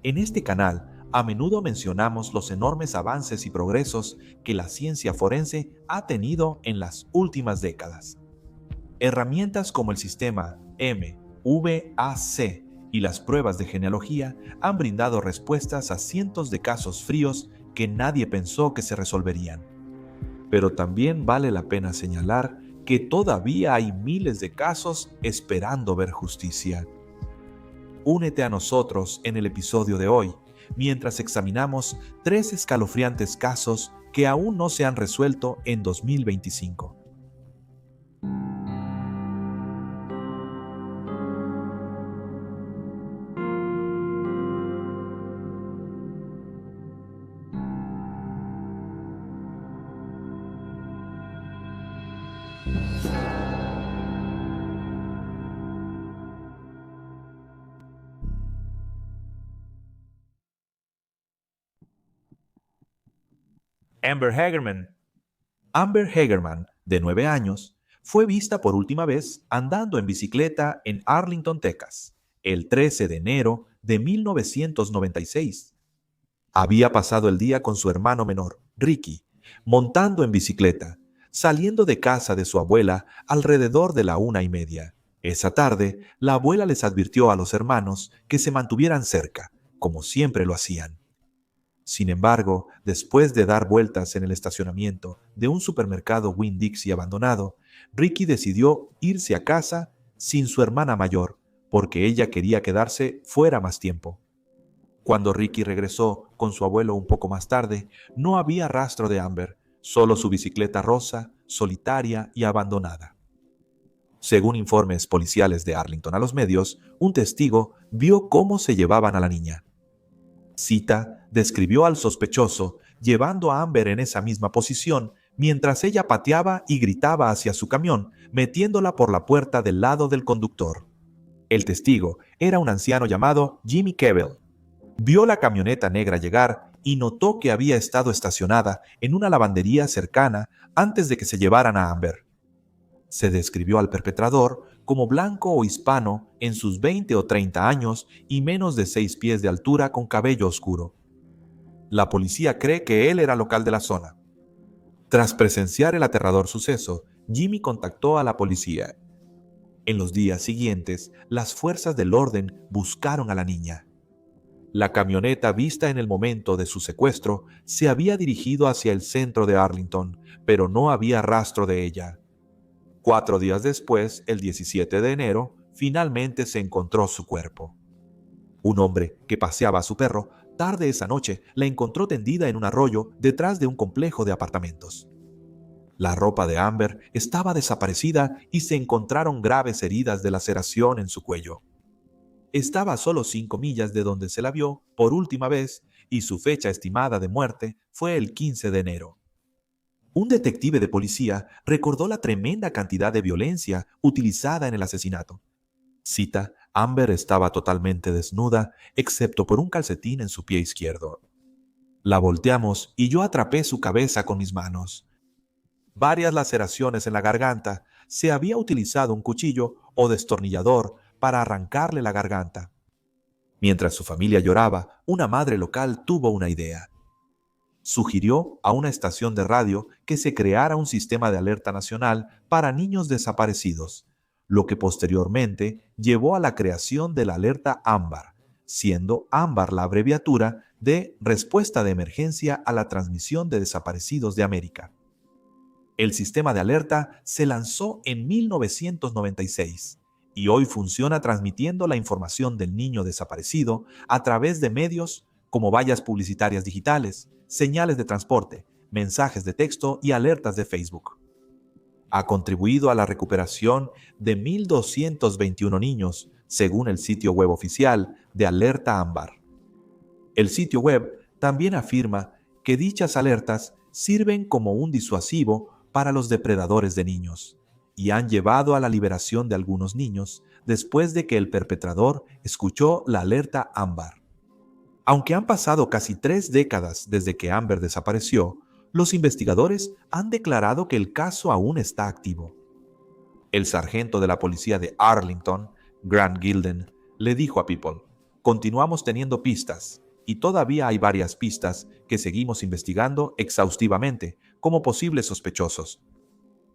En este canal, a menudo mencionamos los enormes avances y progresos que la ciencia forense ha tenido en las últimas décadas. Herramientas como el sistema MVAC y las pruebas de genealogía han brindado respuestas a cientos de casos fríos que nadie pensó que se resolverían. Pero también vale la pena señalar que todavía hay miles de casos esperando ver justicia. Únete a nosotros en el episodio de hoy, mientras examinamos 3 escalofriantes casos que aún no se han resuelto en 2025. Amber Hagerman. Amber Hagerman, de 9 años, fue vista por última vez andando en bicicleta en Arlington, Texas, el 13 de enero de 1996. Había pasado el día con su hermano menor, Ricky, montando en bicicleta, saliendo de casa de su abuela alrededor de la 1:30. Esa tarde, la abuela les advirtió a los hermanos que se mantuvieran cerca, como siempre lo hacían. Sin embargo, después de dar vueltas en el estacionamiento de un supermercado Winn-Dixie abandonado, Ricky decidió irse a casa sin su hermana mayor, porque ella quería quedarse fuera más tiempo. Cuando Ricky regresó con su abuelo un poco más tarde, no había rastro de Amber, solo su bicicleta rosa, solitaria y abandonada. Según informes policiales de Arlington a los medios, un testigo vio cómo se llevaban a la niña. Sita describió al sospechoso llevando a Amber en esa misma posición mientras ella pateaba y gritaba hacia su camión, metiéndola por la puerta del lado del conductor. El testigo era un anciano llamado Jimmy Kebbell. Vio la camioneta negra llegar y notó que había estado estacionada en una lavandería cercana antes de que se llevaran a Amber. Se describió al perpetrador como blanco o hispano en sus 20 o 30 años y menos de 6 pies de altura con cabello oscuro. La policía cree que él era local de la zona. Tras presenciar el aterrador suceso, Jimmy contactó a la policía. En los días siguientes, las fuerzas del orden buscaron a la niña. La camioneta vista en el momento de su secuestro se había dirigido hacia el centro de Arlington, pero no había rastro de ella. 4 días después, el 17 de enero, finalmente se encontró su cuerpo. Un hombre que paseaba a su perro tarde esa noche la encontró tendida en un arroyo detrás de un complejo de apartamentos. La ropa de Amber estaba desaparecida y se encontraron graves heridas de laceración en su cuello. Estaba a solo 5 millas de donde se la vio por última vez y su fecha estimada de muerte fue el 15 de enero. Un detective de policía recordó la tremenda cantidad de violencia utilizada en el asesinato. Cita, Amber estaba totalmente desnuda, excepto por un calcetín en su pie izquierdo. La volteamos y yo atrapé su cabeza con mis manos. Varias laceraciones en la garganta. Se había utilizado un cuchillo o destornillador para arrancarle la garganta. Mientras su familia lloraba, una madre local tuvo una idea. Sugirió a una estación de radio que se creara un sistema de alerta nacional para niños desaparecidos, lo que posteriormente llevó a la creación de la alerta AMBAR, siendo AMBAR la abreviatura de Respuesta de Emergencia a la Transmisión de Desaparecidos de América. El sistema de alerta se lanzó en 1996 y hoy funciona transmitiendo la información del niño desaparecido a través de medios como vallas publicitarias digitales, señales de transporte, mensajes de texto y alertas de Facebook. Ha contribuido a la recuperación de 1,221 niños, según el sitio web oficial de Alerta Ámbar. El sitio web también afirma que dichas alertas sirven como un disuasivo para los depredadores de niños y han llevado a la liberación de algunos niños después de que el perpetrador escuchó la alerta Ámbar. Aunque han pasado casi 3 décadas desde que Amber desapareció, los investigadores han declarado que el caso aún está activo. El sargento de la policía de Arlington, Grant Gilden, le dijo a People: continuamos teniendo pistas, y todavía hay varias pistas que seguimos investigando exhaustivamente como posibles sospechosos.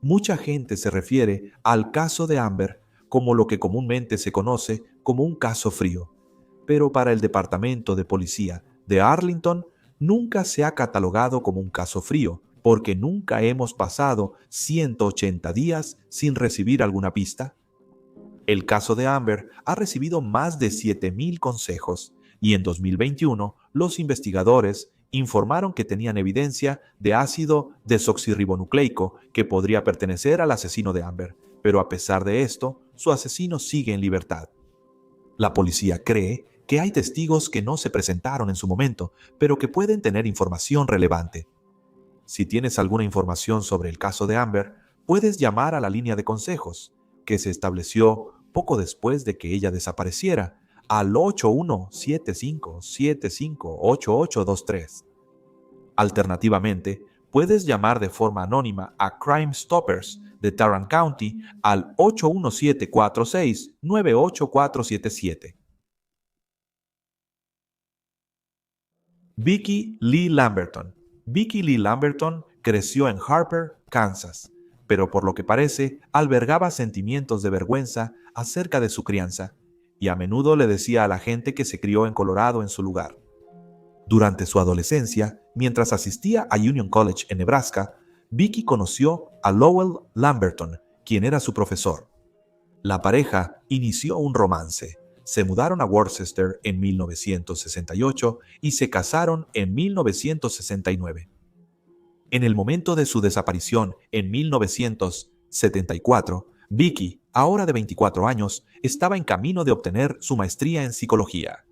Mucha gente se refiere al caso de Amber como lo que comúnmente se conoce como un caso frío, pero para el Departamento de Policía de Arlington nunca se ha catalogado como un caso frío, porque nunca hemos pasado 180 días sin recibir alguna pista. El caso de Amber ha recibido más de 7,000 consejos y en 2021 los investigadores informaron que tenían evidencia de ácido desoxirribonucleico que podría pertenecer al asesino de Amber, pero a pesar de esto, su asesino sigue en libertad. La policía cree que hay testigos que no se presentaron en su momento, pero que pueden tener información relevante. Si tienes alguna información sobre el caso de Amber, puedes llamar a la línea de consejos, que se estableció poco después de que ella desapareciera, al 8175758823. Alternativamente, puedes llamar de forma anónima a Crime Stoppers de Tarrant County al 817-46-98477. Vicki Lee Lamberton. Vicki Lee Lamberton creció en Harper, Kansas, pero por lo que parece albergaba sentimientos de vergüenza acerca de su crianza, y a menudo le decía a la gente que se crió en Colorado en su lugar. Durante su adolescencia, mientras asistía a Union College en Nebraska, Vicki conoció a Lowell Lamberton, quien era su profesor. La pareja inició un romance. Se mudaron a Worcester en 1968 y se casaron en 1969. En el momento de su desaparición en 1974, Vicki, ahora de 24 años, estaba en camino de obtener su maestría en psicología.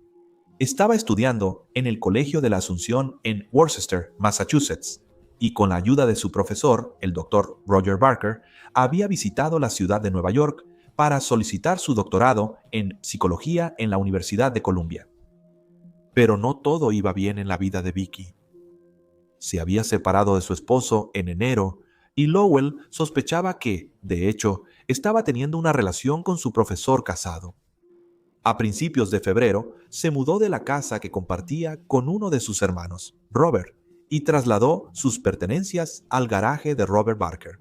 Estaba estudiando en el Colegio de la Asunción en Worcester, Massachusetts, y con la ayuda de su profesor, el Dr. Roger Barker, había visitado la ciudad de Nueva York para solicitar su doctorado en psicología en la Universidad de Columbia. Pero no todo iba bien en la vida de Vicki. Se había separado de su esposo en enero y Lowell sospechaba que, de hecho, estaba teniendo una relación con su profesor casado. A principios de febrero, se mudó de la casa que compartía con uno de sus hermanos, Robert, y trasladó sus pertenencias al garaje de Robert Barker.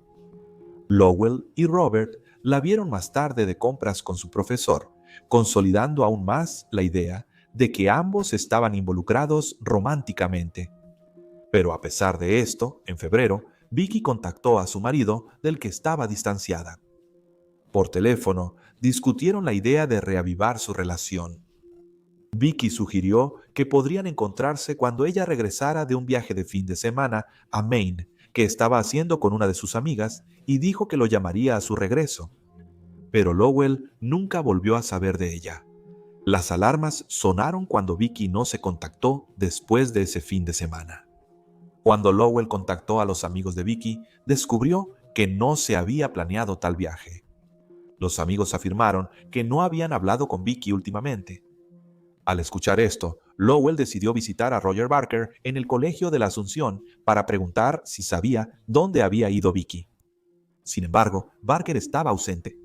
Lowell y Robert la vieron más tarde de compras con su profesor, consolidando aún más la idea de que ambos estaban involucrados románticamente. Pero a pesar de esto, en febrero, Vicki contactó a su marido, del que estaba distanciada. Por teléfono, discutieron la idea de reavivar su relación. Vicki sugirió que podrían encontrarse cuando ella regresara de un viaje de fin de semana a Maine, que estaba haciendo con una de sus amigas, y dijo que lo llamaría a su regreso. Pero Lowell nunca volvió a saber de ella. Las alarmas sonaron cuando Vicki no se contactó después de ese fin de semana. Cuando Lowell contactó a los amigos de Vicki, descubrió que no se había planeado tal viaje. Los amigos afirmaron que no habían hablado con Vicki últimamente. Al escuchar esto, Lowell decidió visitar a Roger Barker en el Colegio de la Asunción para preguntar si sabía dónde había ido Vicki. Sin embargo, Barker estaba ausente.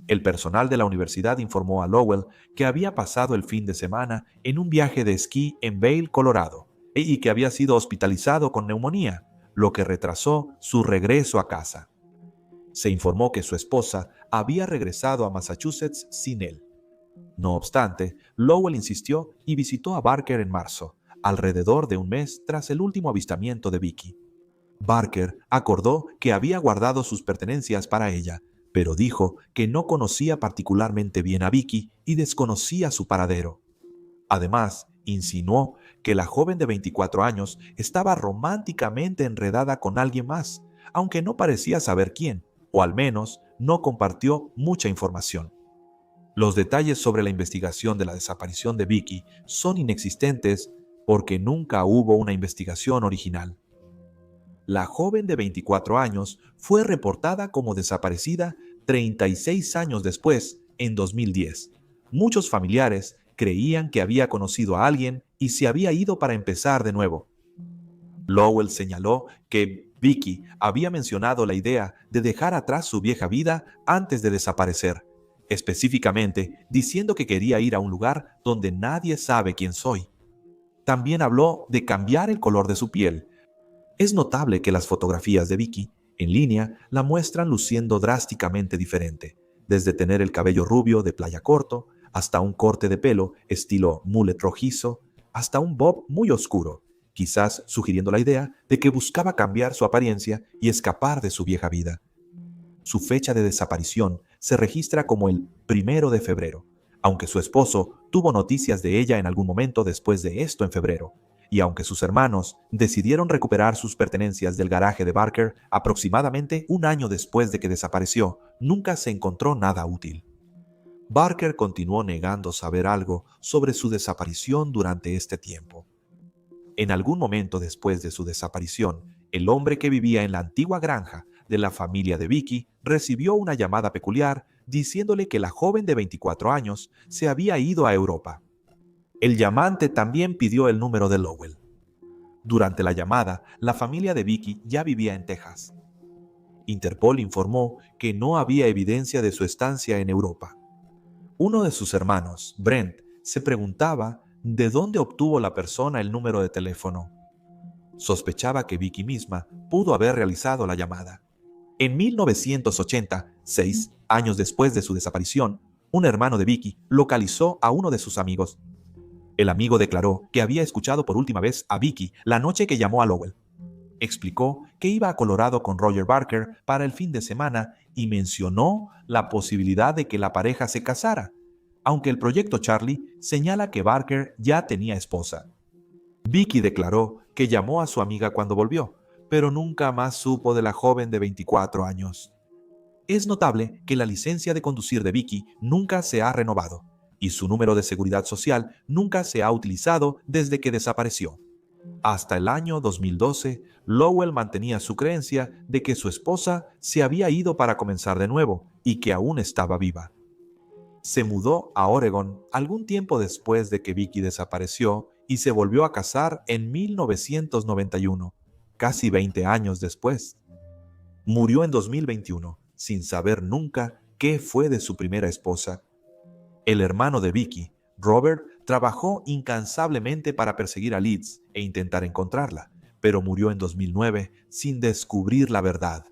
El personal de la universidad informó a Lowell que había pasado el fin de semana en un viaje de esquí en Vail, Colorado, y que había sido hospitalizado con neumonía, lo que retrasó su regreso a casa. Se informó que su esposa había regresado a Massachusetts sin él. No obstante, Lowell insistió y visitó a Barker en marzo, alrededor de un mes tras el último avistamiento de Vicki. Barker acordó que había guardado sus pertenencias para ella, pero dijo que no conocía particularmente bien a Vicki y desconocía su paradero. Además, insinuó que la joven de 24 años estaba románticamente enredada con alguien más, aunque no parecía saber quién, o al menos no compartió mucha información. Los detalles sobre la investigación de la desaparición de Vicki son inexistentes porque nunca hubo una investigación original. La joven de 24 años fue reportada como desaparecida 36 años después, en 2010. Muchos familiares creían que había conocido a alguien y se había ido para empezar de nuevo. Lowell señaló que Vicki había mencionado la idea de dejar atrás su vieja vida antes de desaparecer. específicamente diciendo que quería ir a un lugar donde nadie sabe quién soy. También habló de cambiar el color de su piel. Es notable que las fotografías de Vicky en línea la muestran luciendo drásticamente diferente, desde tener el cabello rubio de playa corto, hasta un corte de pelo estilo mullet rojizo, hasta un bob muy oscuro, quizás sugiriendo la idea de que buscaba cambiar su apariencia y escapar de su vieja vida. Su fecha de desaparición se registra como el 1 de febrero, aunque su esposo tuvo noticias de ella en algún momento después de esto en febrero, y aunque sus hermanos decidieron recuperar sus pertenencias del garaje de Barker aproximadamente un año después de que desapareció, nunca se encontró nada útil. Barker continuó negando saber algo sobre su desaparición durante este tiempo. En algún momento después de su desaparición, el hombre que vivía en la antigua granja de la familia de Vicky recibió una llamada peculiar diciéndole que la joven de 24 años se había ido a Europa. El llamante también pidió el número de Lowell. Durante la llamada, la familia de Vicky ya vivía en Texas. Interpol informó que no había evidencia de su estancia en Europa. Uno de sus hermanos, Brent, se preguntaba de dónde obtuvo la persona el número de teléfono. Sospechaba que Vicky misma pudo haber realizado la llamada. En 1980, 6 años después de su desaparición, un hermano de Vicky localizó a uno de sus amigos. El amigo declaró que había escuchado por última vez a Vicky la noche que llamó a Lowell. Explicó que iba a Colorado con Roger Barker para el fin de semana y mencionó la posibilidad de que la pareja se casara, aunque el proyecto Charlie señala que Barker ya tenía esposa. Vicky declaró que llamó a su amiga cuando volvió, pero nunca más supo de la joven de 24 años. Es notable que la licencia de conducir de Vicky nunca se ha renovado y su número de seguridad social nunca se ha utilizado desde que desapareció. Hasta el año 2012, Lowell mantenía su creencia de que su esposa se había ido para comenzar de nuevo y que aún estaba viva. Se mudó a Oregon algún tiempo después de que Vicky desapareció y se volvió a casar en 1991, casi 20 años después. Murió en 2021, sin saber nunca qué fue de su primera esposa. El hermano de Vicky, Robert, trabajó incansablemente para perseguir a Liz e intentar encontrarla, pero murió en 2009 sin descubrir la verdad.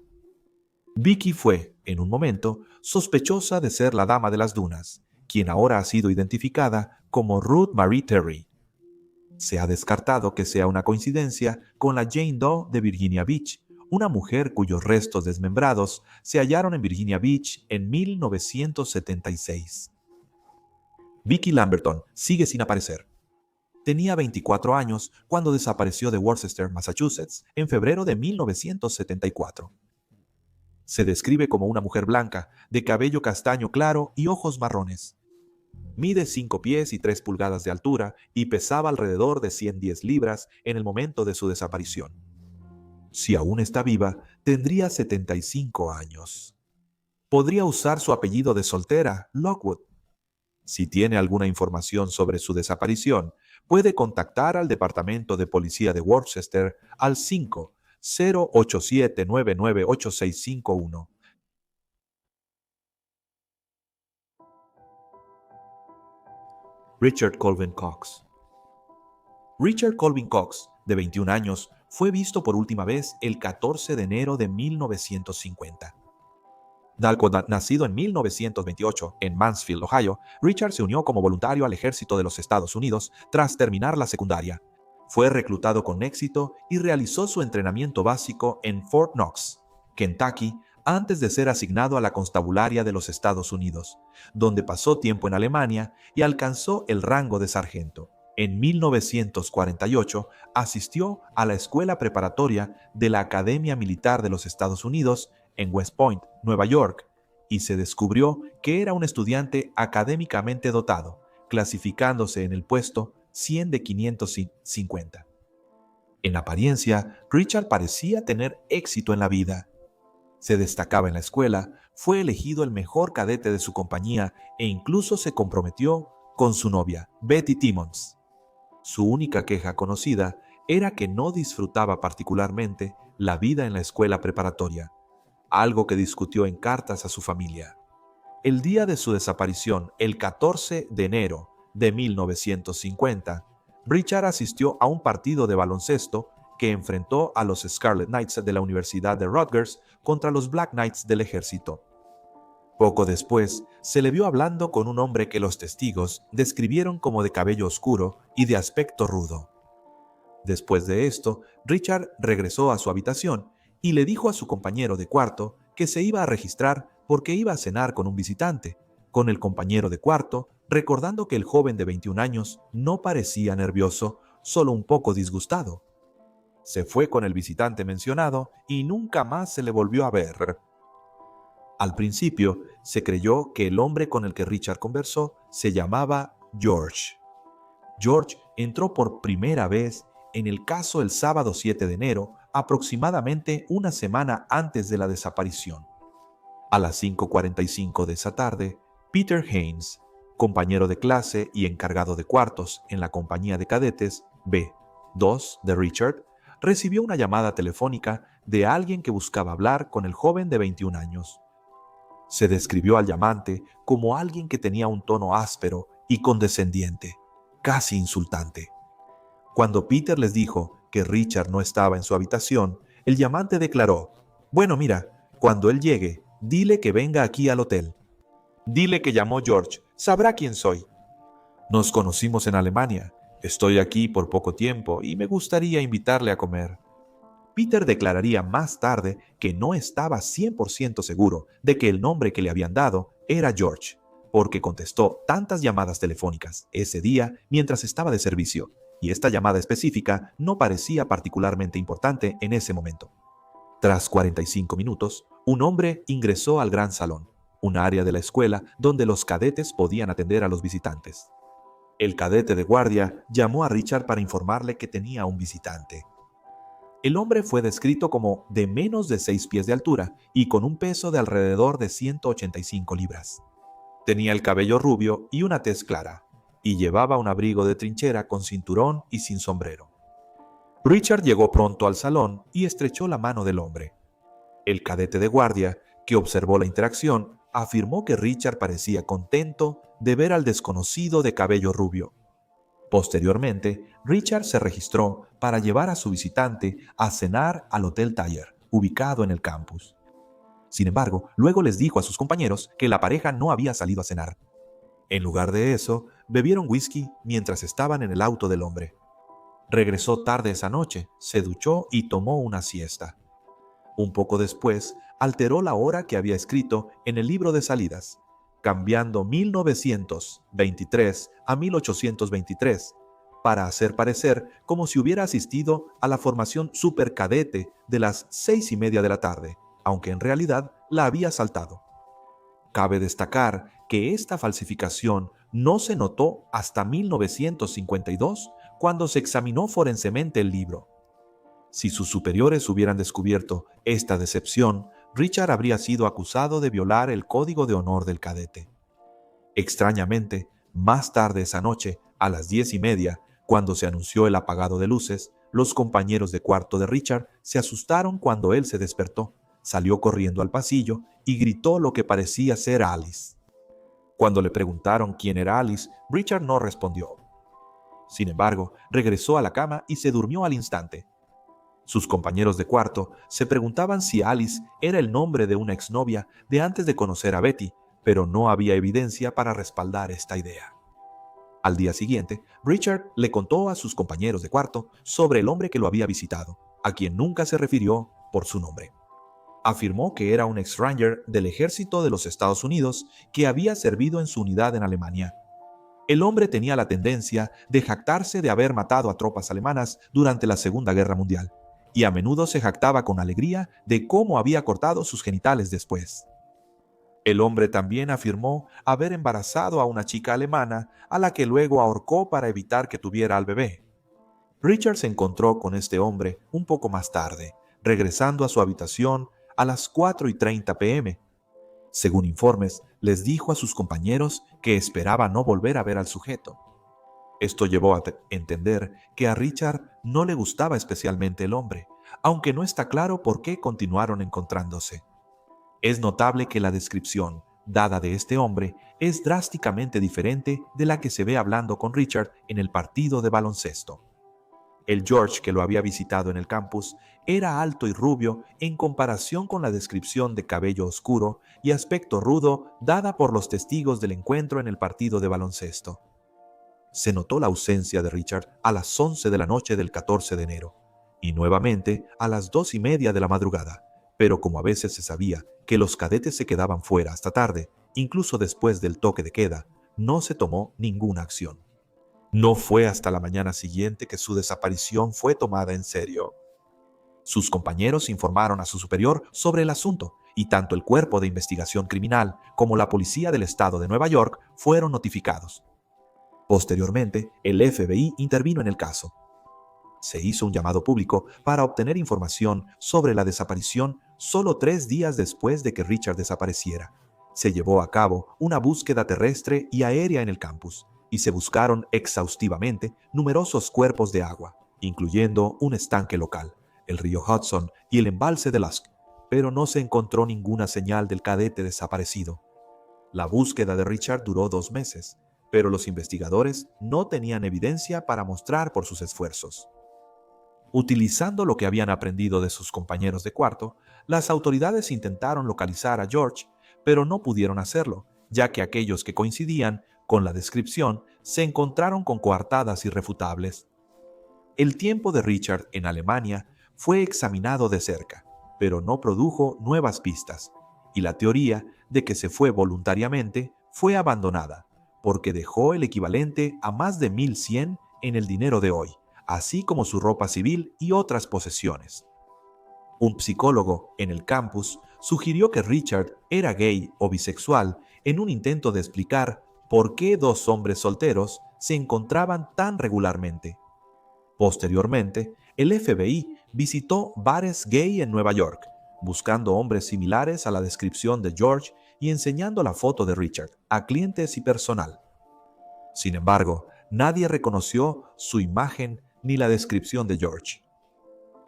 Vicky fue, en un momento, sospechosa de ser la Dama de las Dunas, quien ahora ha sido identificada como Ruth Marie Terry. Se ha descartado que sea una coincidencia con la Jane Doe de Virginia Beach, una mujer cuyos restos desmembrados se hallaron en Virginia Beach en 1976. Vicky Lamberton sigue sin aparecer. Tenía 24 años cuando desapareció de Worcester, Massachusetts, en febrero de 1974. Se describe como una mujer blanca, de cabello castaño claro y ojos marrones. Mide 5 pies y 3 pulgadas de altura y pesaba alrededor de 110 libras en el momento de su desaparición. Si aún está viva, tendría 75 años. Podría usar su apellido de soltera, Lockwood. Si tiene alguna información sobre su desaparición, puede contactar al Departamento de Policía de Worcester al 5-087-998651. Richard Colvin Cox. Richard Colvin Cox, de 21 años, fue visto por última vez el 14 de enero de 1950. Nacido en 1928 en Mansfield, Ohio, Richard se unió como voluntario al ejército de los Estados Unidos tras terminar la secundaria. Fue reclutado con éxito y realizó su entrenamiento básico en Fort Knox, Kentucky, antes de ser asignado a la constabularia de los Estados Unidos, donde pasó tiempo en Alemania y alcanzó el rango de sargento. En 1948 asistió a la escuela preparatoria de la Academia Militar de los Estados Unidos en West Point, Nueva York, y se descubrió que era un estudiante académicamente dotado, clasificándose en el puesto 100 de 550. En apariencia, Richard parecía tener éxito en la vida. Se destacaba en la escuela, fue elegido el mejor cadete de su compañía e incluso se comprometió con su novia, Betty Timmons. Su única queja conocida era que no disfrutaba particularmente la vida en la escuela preparatoria, algo que discutió en cartas a su familia. El día de su desaparición, el 14 de enero de 1950, Richard asistió a un partido de baloncesto que enfrentó a los Scarlet Knights de la Universidad de Rutgers contra los Black Knights del ejército. Poco después, se le vio hablando con un hombre que los testigos describieron como de cabello oscuro y de aspecto rudo. Después de esto, Richard regresó a su habitación y le dijo a su compañero de cuarto que se iba a registrar porque iba a cenar con un visitante, con el compañero de cuarto, recordando que el joven de 21 años no parecía nervioso, solo un poco disgustado. Se fue con el visitante mencionado y nunca más se le volvió a ver. Al principio, se creyó que el hombre con el que Richard conversó se llamaba George. George entró por primera vez en el caso el sábado 7 de enero, aproximadamente una semana antes de la desaparición. A las 5:45 de esa tarde, Peter Haynes, compañero de clase y encargado de cuartos en la compañía de cadetes B2 de Richard, recibió una llamada telefónica de alguien que buscaba hablar con el joven de 21 años. Se describió al llamante como alguien que tenía un tono áspero y condescendiente, casi insultante. Cuando Peter les dijo que Richard no estaba en su habitación, el llamante declaró: «Bueno, mira, cuando él llegue, dile que venga aquí al hotel. Dile que llamó George, sabrá quién soy. Nos conocimos en Alemania, estoy aquí por poco tiempo y me gustaría invitarle a comer». Peter declararía más tarde que no estaba 100% seguro de que el nombre que le habían dado era George, porque contestó tantas llamadas telefónicas ese día mientras estaba de servicio, y esta llamada específica no parecía particularmente importante en ese momento. Tras 45 minutos, un hombre ingresó al gran salón, un área de la escuela donde los cadetes podían atender a los visitantes. El cadete de guardia llamó a Richard para informarle que tenía un visitante. El hombre fue descrito como de menos de 6 pies de altura y con un peso de alrededor de 185 libras. Tenía el cabello rubio y una tez clara, y llevaba un abrigo de trinchera con cinturón y sin sombrero. Richard llegó pronto al salón y estrechó la mano del hombre. El cadete de guardia, que observó la interacción, afirmó que Richard parecía contento de ver al desconocido de cabello rubio. Posteriormente, Richard se registró para llevar a su visitante a cenar al Hotel Thayer, ubicado en el campus. Sin embargo, luego les dijo a sus compañeros que la pareja no había salido a cenar. En lugar de eso, bebieron whisky mientras estaban en el auto del hombre. Regresó tarde esa noche, se duchó y tomó una siesta. Un poco después, alteró la hora que había escrito en el libro de salidas, cambiando 1923 a 1823, para hacer parecer como si hubiera asistido a la formación supercadete de las 6:30 de la tarde, aunque en realidad la había saltado. Cabe destacar que esta falsificación no se notó hasta 1952, cuando se examinó forensemente el libro. Si sus superiores hubieran descubierto esta decepción, Richard habría sido acusado de violar el código de honor del cadete. Extrañamente, más tarde esa noche, a las 10:30, cuando se anunció el apagado de luces, los compañeros de cuarto de Richard se asustaron cuando él se despertó, salió corriendo al pasillo y gritó lo que parecía ser Alice. Cuando le preguntaron quién era Alice, Richard no respondió. Sin embargo, regresó a la cama y se durmió al instante. Sus compañeros de cuarto se preguntaban si Alice era el nombre de una exnovia de antes de conocer a Betty, pero no había evidencia para respaldar esta idea. Al día siguiente, Richard le contó a sus compañeros de cuarto sobre el hombre que lo había visitado, a quien nunca se refirió por su nombre. Afirmó que era un ex-ranger del ejército de los Estados Unidos que había servido en su unidad en Alemania. El hombre tenía la tendencia de jactarse de haber matado a tropas alemanas durante la Segunda Guerra Mundial, y a menudo se jactaba con alegría de cómo había cortado sus genitales después. El hombre también afirmó haber embarazado a una chica alemana a la que luego ahorcó para evitar que tuviera al bebé. Richard se encontró con este hombre un poco más tarde, regresando a su habitación a las 4:30 p.m. Según informes, les dijo a sus compañeros que esperaba no volver a ver al sujeto. Esto llevó a entender que a Richard no le gustaba especialmente el hombre, aunque no está claro por qué continuaron encontrándose. Es notable que la descripción dada de este hombre es drásticamente diferente de la que se ve hablando con Richard en el partido de baloncesto. El George que lo había visitado en el campus era alto y rubio en comparación con la descripción de cabello oscuro y aspecto rudo dada por los testigos del encuentro en el partido de baloncesto. Se notó la ausencia de Richard a las 11 de la noche del 14 de enero y nuevamente a las 2:30 de la madrugada, pero como a veces se sabía que los cadetes se quedaban fuera hasta tarde, incluso después del toque de queda, no se tomó ninguna acción. No fue hasta la mañana siguiente que su desaparición fue tomada en serio. Sus compañeros informaron a su superior sobre el asunto y tanto el Cuerpo de Investigación Criminal como la Policía del Estado de Nueva York fueron notificados. Posteriormente, el FBI intervino en el caso. Se hizo un llamado público para obtener información sobre la desaparición solo 3 días después de que Richard desapareciera. Se llevó a cabo una búsqueda terrestre y aérea en el campus, y se buscaron exhaustivamente numerosos cuerpos de agua, incluyendo un estanque local, el río Hudson y el embalse de Lusk, pero no se encontró ninguna señal del cadete desaparecido. La búsqueda de Richard duró 2 meses, pero los investigadores no tenían evidencia para mostrar por sus esfuerzos. Utilizando lo que habían aprendido de sus compañeros de cuarto, las autoridades intentaron localizar a George, pero no pudieron hacerlo, ya que aquellos que coincidían con la descripción se encontraron con coartadas irrefutables. El tiempo de Richard en Alemania fue examinado de cerca, pero no produjo nuevas pistas, y la teoría de que se fue voluntariamente fue abandonada, porque dejó el equivalente a más de 1.100 en el dinero de hoy, así como su ropa civil y otras posesiones. Un psicólogo en el campus sugirió que Richard era gay o bisexual en un intento de explicar por qué 2 hombres solteros se encontraban tan regularmente. Posteriormente, el FBI visitó bares gay en Nueva York, buscando hombres similares a la descripción de George y enseñando la foto de Richard a clientes y personal. Sin embargo, nadie reconoció su imagen ni la descripción de George.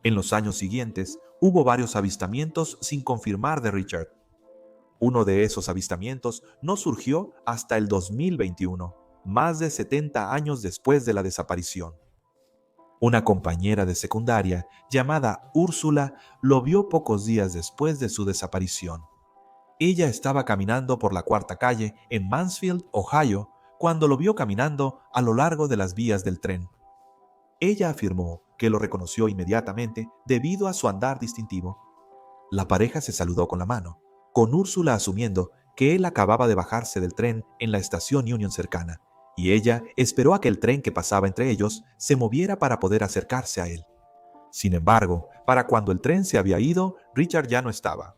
En los años siguientes, hubo varios avistamientos sin confirmar de Richard. Uno de esos avistamientos no surgió hasta el 2021, más de 70 años después de la desaparición. Una compañera de secundaria llamada Úrsula lo vio pocos días después de su desaparición. Ella estaba caminando por la Cuarta Calle en Mansfield, Ohio, cuando lo vio caminando a lo largo de las vías del tren. Ella afirmó que lo reconoció inmediatamente debido a su andar distintivo. La pareja se saludó con la mano, con Úrsula asumiendo que él acababa de bajarse del tren en la estación Union cercana, y ella esperó a que el tren que pasaba entre ellos se moviera para poder acercarse a él. Sin embargo, para cuando el tren se había ido, Richard ya no estaba.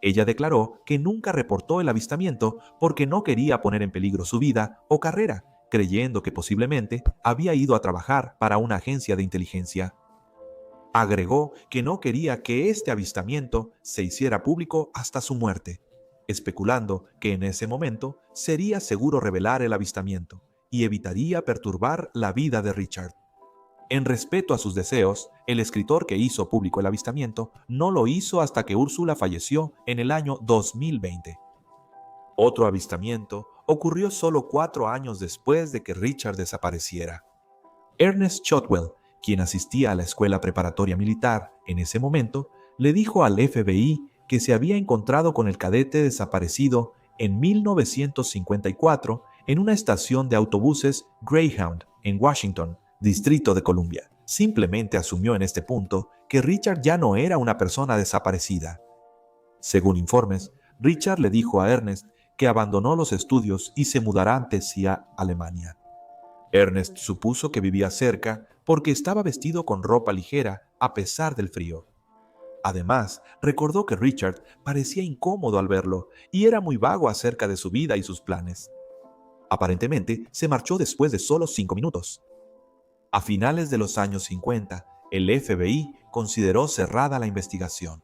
Ella declaró que nunca reportó el avistamiento porque no quería poner en peligro su vida o carrera, creyendo que posiblemente había ido a trabajar para una agencia de inteligencia. Agregó que no quería que este avistamiento se hiciera público hasta su muerte, especulando que en ese momento sería seguro revelar el avistamiento y evitaría perturbar la vida de Richard. En respeto a sus deseos, el escritor que hizo público el avistamiento no lo hizo hasta que Úrsula falleció en el año 2020. Otro avistamiento ocurrió solo 4 años después de que Richard desapareciera. Ernest Shotwell, quien asistía a la escuela preparatoria militar en ese momento, le dijo al FBI que se había encontrado con el cadete desaparecido en 1954 en una estación de autobuses Greyhound en Washington, Distrito de Columbia. Simplemente asumió en este punto que Richard ya no era una persona desaparecida. Según informes, Richard le dijo a Ernest que abandonó los estudios y se mudará hacia Alemania. Ernest supuso que vivía cerca porque estaba vestido con ropa ligera a pesar del frío. Además, recordó que Richard parecía incómodo al verlo y era muy vago acerca de su vida y sus planes. Aparentemente, se marchó después de solo 5 minutos. A finales de los años 50, el FBI consideró cerrada la investigación.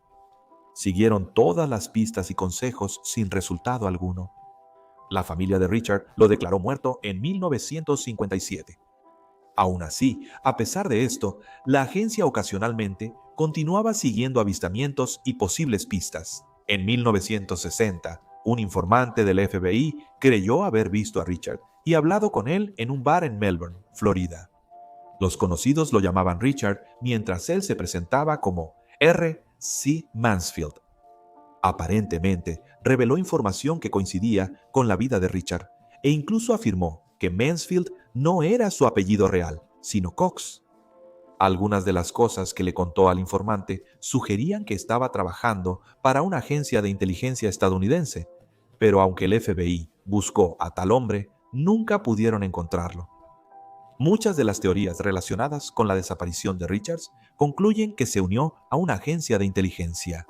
Siguieron todas las pistas y consejos sin resultado alguno. La familia de Richard lo declaró muerto en 1957. Aún así, a pesar de esto, la agencia ocasionalmente continuaba siguiendo avistamientos y posibles pistas. En 1960, Un informante del FBI creyó haber visto a Richard y hablado con él en un bar en Melbourne, Florida. Los conocidos lo llamaban Richard mientras él se presentaba como R. C. Mansfield. Aparentemente, reveló información que coincidía con la vida de Richard e incluso afirmó que Mansfield no era su apellido real, sino Cox. Algunas de las cosas que le contó al informante sugerían que estaba trabajando para una agencia de inteligencia estadounidense, pero aunque el FBI buscó a tal hombre, nunca pudieron encontrarlo. Muchas de las teorías relacionadas con la desaparición de Richards concluyen que se unió a una agencia de inteligencia.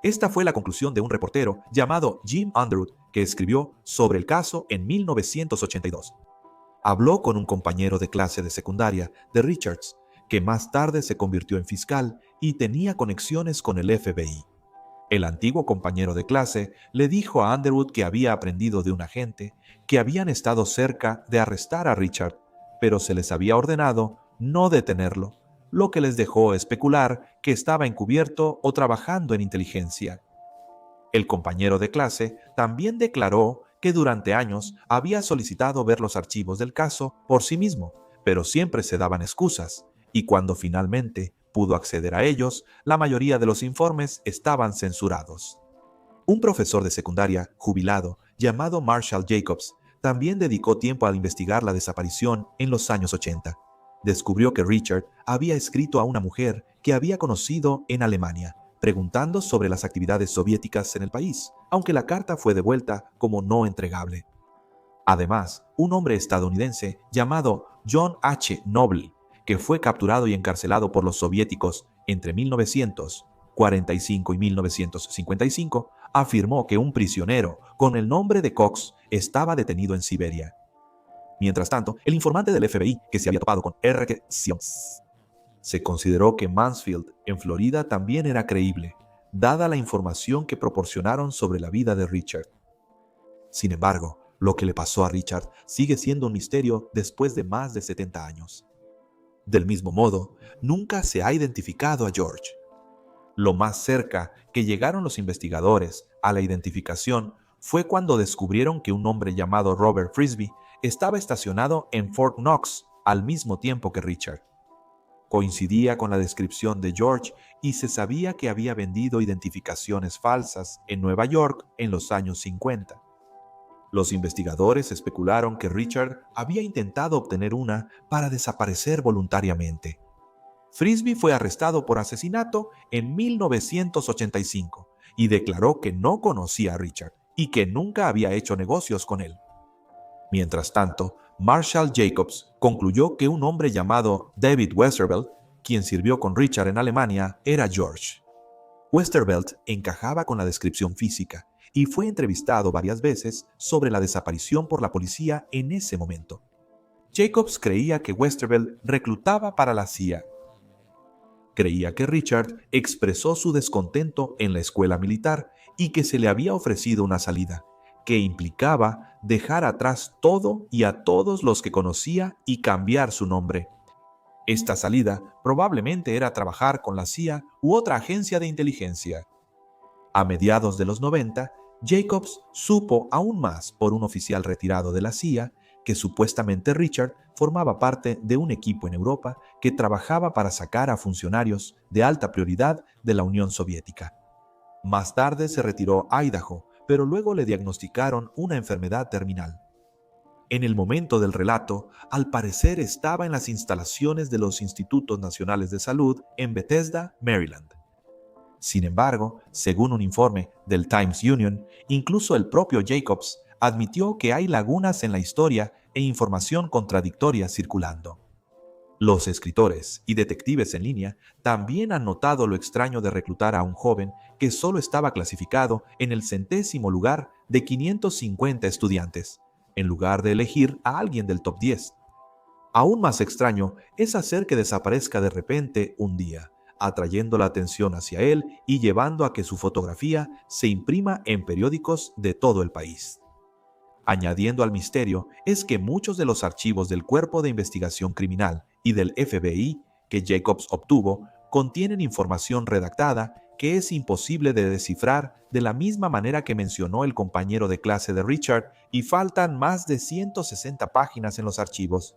Esta fue la conclusión de un reportero llamado Jim Underwood que escribió sobre el caso en 1982. Habló con un compañero de clase de secundaria de Richards, que más tarde se convirtió en fiscal y tenía conexiones con el FBI. El antiguo compañero de clase le dijo a Underwood que había aprendido de un agente que habían estado cerca de arrestar a Richard, pero se les había ordenado no detenerlo, lo que les dejó especular que estaba encubierto o trabajando en inteligencia. El compañero de clase también declaró que durante años había solicitado ver los archivos del caso por sí mismo, pero siempre se daban excusas, y cuando finalmente pudo acceder a ellos, la mayoría de los informes estaban censurados. Un profesor de secundaria jubilado llamado Marshall Jacobs también dedicó tiempo a investigar la desaparición en los años 80. Descubrió que Richard había escrito a una mujer que había conocido en Alemania, preguntando sobre las actividades soviéticas en el país, aunque la carta fue devuelta como no entregable. Además, un hombre estadounidense llamado John H. Noble, que fue capturado y encarcelado por los soviéticos entre 1945 y 1955, afirmó que un prisionero con el nombre de Cox estaba detenido en Siberia. Mientras tanto, el informante del FBI que se había topado con R. Sims se consideró que Mansfield en Florida también era creíble, dada la información que proporcionaron sobre la vida de Richard. Sin embargo, lo que le pasó a Richard sigue siendo un misterio después de más de 70 años. Del mismo modo, nunca se ha identificado a George. Lo más cerca que llegaron los investigadores a la identificación fue cuando descubrieron que un hombre llamado Robert Frisbee estaba estacionado en Fort Knox al mismo tiempo que Richard. Coincidía con la descripción de George y se sabía que había vendido identificaciones falsas en Nueva York en los años 50. Los investigadores especularon que Richard había intentado obtener una para desaparecer voluntariamente. Frisbee fue arrestado por asesinato en 1985 y declaró que no conocía a Richard y que nunca había hecho negocios con él. Mientras tanto, Marshall Jacobs concluyó que un hombre llamado David Westervelt, quien sirvió con Richard en Alemania, era George. Westervelt encajaba con la descripción física y fue entrevistado varias veces sobre la desaparición por la policía en ese momento. Jacobs creía que Westervelt reclutaba para la CIA. Creía que Richard expresó su descontento en la escuela militar y que se le había ofrecido una salida, que implicaba dejar atrás todo y a todos los que conocía y cambiar su nombre. Esta salida probablemente era trabajar con la CIA u otra agencia de inteligencia. A mediados de los 90, Jacobs supo aún más por un oficial retirado de la CIA que supuestamente Richard formaba parte de un equipo en Europa que trabajaba para sacar a funcionarios de alta prioridad de la Unión Soviética. Más tarde se retiró a Idaho, pero luego le diagnosticaron una enfermedad terminal. En el momento del relato, al parecer estaba en las instalaciones de los Institutos Nacionales de Salud en Bethesda, Maryland. Sin embargo, según un informe del Times Union, incluso el propio Jacobs admitió que hay lagunas en la historia e información contradictoria circulando. Los escritores y detectives en línea también han notado lo extraño de reclutar a un joven que solo estaba clasificado en el 100º lugar de 550 estudiantes, en lugar de elegir a alguien del top 10. Aún más extraño es hacer que desaparezca de repente un día, atrayendo la atención hacia él y llevando a que su fotografía se imprima en periódicos de todo el país. Añadiendo al misterio es que muchos de los archivos del Cuerpo de Investigación Criminal y del FBI que Jacobs obtuvo contienen información redactada que es imposible de descifrar de la misma manera que mencionó el compañero de clase de Richard, y faltan más de 160 páginas en los archivos.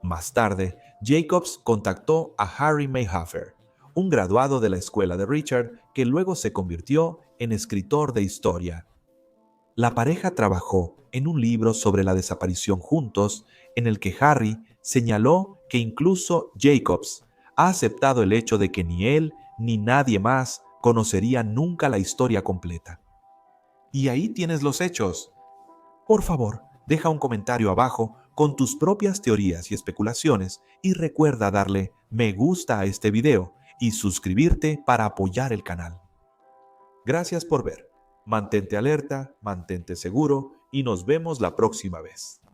Más tarde, Jacobs contactó a Harry Mayhafer, un graduado de la escuela de Richard que luego se convirtió en escritor de historia. La pareja trabajó en un libro sobre la desaparición juntos, en el que Harry señaló que incluso Jacobs ha aceptado el hecho de que ni él ni nadie más conocería nunca la historia completa. Y ahí tienes los hechos. Por favor, deja un comentario abajo con tus propias teorías y especulaciones y recuerda darle me gusta a este video y suscribirte para apoyar el canal. Gracias por ver. Mantente alerta, mantente seguro y nos vemos la próxima vez.